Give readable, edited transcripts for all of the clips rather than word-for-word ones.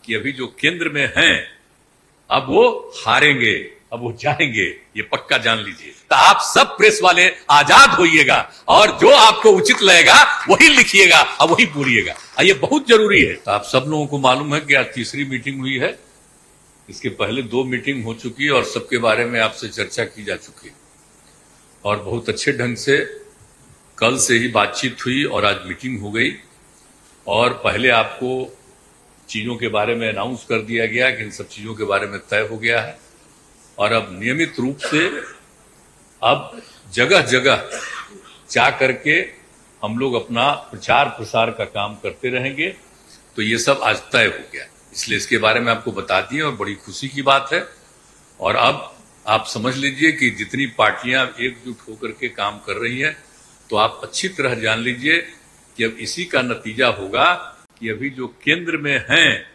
कि अभी जो केंद्र में हैं अब वो हारेंगे, अब वो जाएंगे, ये पक्का जान लीजिए। तो आप सब प्रेस वाले आजाद होइएगा और जो आपको उचित लगेगा वही लिखिएगा और वही बोलिएगा, ये बहुत जरूरी है। तो आप सब लोगों को मालूम है कि आज तीसरी मीटिंग हुई है, इसके पहले 2 मीटिंग हो चुकी है और सबके बारे में आपसे चर्चा की जा चुकी है और बहुत अच्छे ढंग से कल से ही बातचीत हुई और आज मीटिंग हो गई। और पहले आपको चीजों के बारे में अनाउंस कर दिया गया कि इन सब चीजों के बारे में तय हो गया है और अब नियमित रूप से अब जगह जगह जा करके हम लोग अपना प्रचार प्रसार का काम करते रहेंगे। तो ये सब आज तय हो गया, इसलिए इसके बारे में आपको बता दिए और बड़ी खुशी की बात है। और अब आप समझ लीजिए कि जितनी पार्टियां एकजुट होकर के काम कर रही हैं, तो आप अच्छी तरह जान लीजिए कि अब इसी का नतीजा होगा कि अभी जो केंद्र में हैं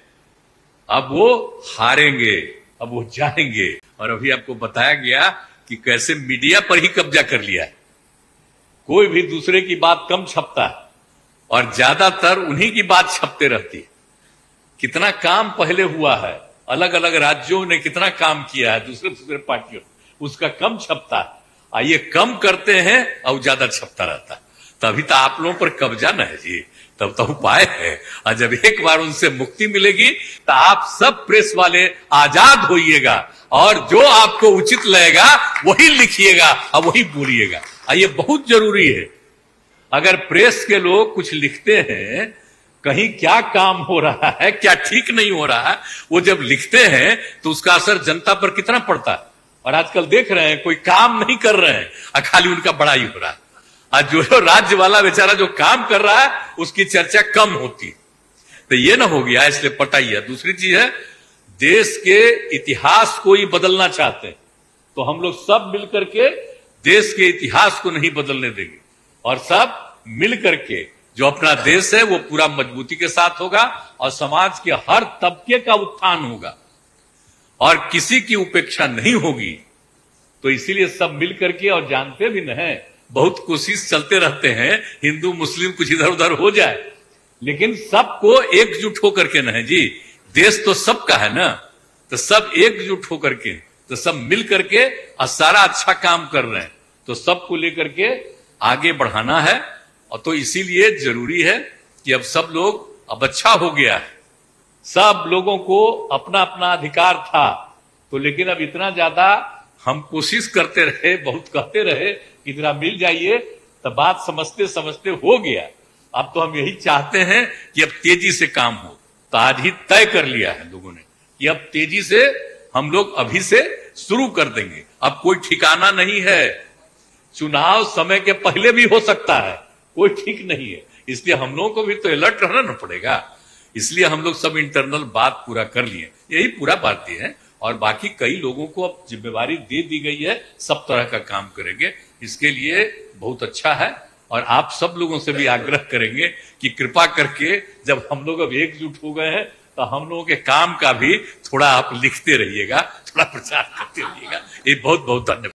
अब वो हारेंगे, अब वो जाएंगे। और अभी आपको बताया गया कि कैसे मीडिया पर ही कब्जा कर लिया है, कोई भी दूसरे की बात कम छपता है और ज्यादातर उन्हीं की बात छपते रहती है। कितना काम पहले हुआ है, अलग अलग राज्यों ने कितना काम किया है दूसरे पार्टियों, उसका कम छपता है। ये कम करते हैं और ज्यादा छपता रहता है, तभी तो आप लोगों पर कब्जा न है जी, तब तो उपाय है। और जब एक बार उनसे मुक्ति मिलेगी तो आप सब प्रेस वाले आजाद होइएगा और जो आपको उचित लगेगा वही लिखिएगा और वही बोलिएगा, ये बहुत जरूरी है। अगर प्रेस के लोग कुछ लिखते हैं, कहीं क्या काम हो रहा है, क्या ठीक नहीं हो रहा है, वो जब लिखते हैं तो उसका असर जनता पर कितना पड़ता है। और आजकल देख रहे हैं कोई काम नहीं कर रहे हैं, खाली उनका बड़ाई हो रहा है। आज जो राज्य वाला बेचारा जो काम कर रहा है उसकी चर्चा कम होती है। तो ये ना हो गया, इसलिए पटाइए। दूसरी चीज है, देश के इतिहास को ही बदलना चाहते हैं, तो हम लोग सब मिलकर के देश के इतिहास को नहीं बदलने देंगे और सब मिल करके जो अपना देश है वो पूरा मजबूती के साथ होगा और समाज के हर तबके का उत्थान होगा और किसी की उपेक्षा नहीं होगी। तो इसीलिए सब मिल करके, और जानते भी नहीं, बहुत कोशिश चलते रहते हैं हिंदू मुस्लिम कुछ इधर उधर हो जाए, लेकिन सबको एकजुट होकर के नहीं जी, देश तो सबका है ना, तो सब एकजुट होकर के, तो सब मिल करके और सारा अच्छा काम कर रहे हैं, तो सबको लेकर के आगे बढ़ाना है। और तो इसीलिए जरूरी है कि अब सब लोग, अब अच्छा हो गया है, सब लोगों को अपना अपना अधिकार था, तो लेकिन अब इतना ज्यादा हम कोशिश करते रहे, बहुत कहते रहे कि जरा मिल जाइए, तो बात समझते समझते हो गया। अब तो हम यही चाहते हैं कि अब तेजी से काम हो, तो आज ही तय कर लिया है लोगों ने कि अब तेजी से हम लोग अभी से शुरू कर देंगे। अब कोई ठिकाना नहीं है, चुनाव समय के पहले भी हो सकता है, कोई ठीक नहीं है, इसलिए हम लोगों को भी तो अलर्ट रहना न पड़ेगा। इसलिए हम लोग सब इंटरनल बात पूरा कर लिए, यही पूरा बात ये है। और बाकी कई लोगों को अब जिम्मेवारी दे दी गई है, सब तरह का काम करेंगे, इसके लिए बहुत अच्छा है। और आप सब लोगों से भी आग्रह करेंगे कि कृपा करके जब हम लोग अब एकजुट हो गए हैं तो हम लोगों के काम का भी थोड़ा आप लिखते रहिएगा, थोड़ा प्रचार करते रहिएगा। ये बहुत बहुत धन्यवाद।